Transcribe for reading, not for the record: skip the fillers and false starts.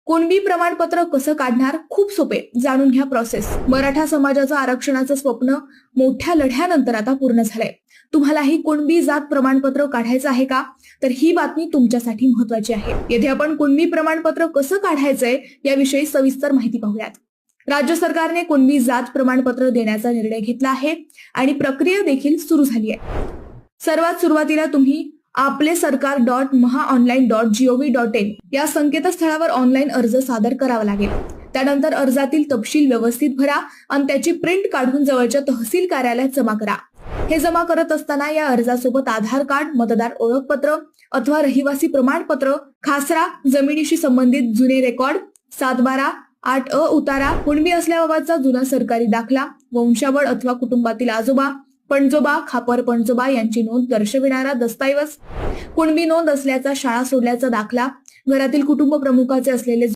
कुणबी प्रमाणपत्र कसं काढणार? खूप सोपे, जाणून घ्या प्रोसेस. मराठा समाजाचं आरक्षणाचं स्वप्न मोठ्या लढ्यानंतर आता पूर्ण झालंय. तुम्हालाही कुणबी जात प्रमाणपत्र काढायचं आहे का? तर ही बातमी तुमच्यासाठी महत्वाची आहे. येथे आपण कुणबी प्रमाणपत्र कसं काढायचंय याविषयी सविस्तर माहिती पाहूयात. राज्य सरकारने कुणबी जात प्रमाणपत्र देण्याचा निर्णय घेतला आहे आणि प्रक्रिया देखील सुरू झाली आहे. सर्वात सुरुवातीला तुम्ही आपलेसरकार.महाऑनलाईन.gov.in या संकेतस्थळावर ऑनलाईन अर्ज सादर करावा लागेल. त्यानंतर अर्जातील तपशील व्यवस्थित भरा आणि त्याची प्रिंट काढून जवळच्या तहसील कार्यालयात जमा करा. हे जमा करत असताना या अर्जासोबत आधार कार्ड, मतदार ओळखपत्र अथवा रहिवासी प्रमाणपत्र, खासरा, जमिनीशी संबंधित जुने रेकॉर्ड, 7/12, 8 उतारा, कुणबी असल्याबाबतचा जुना सरकारी दाखला, वंशावळ अथवा कुटुंबातील आजोबा, पणजोबा, खापर पणजोबा यांची नोंद दर्शविणारा दस्तऐवज, कुणबी नोंद असल्याचा शाळा सोडल्याचा दाखला, घरातील कुटुंब प्रमुखाचे असलेले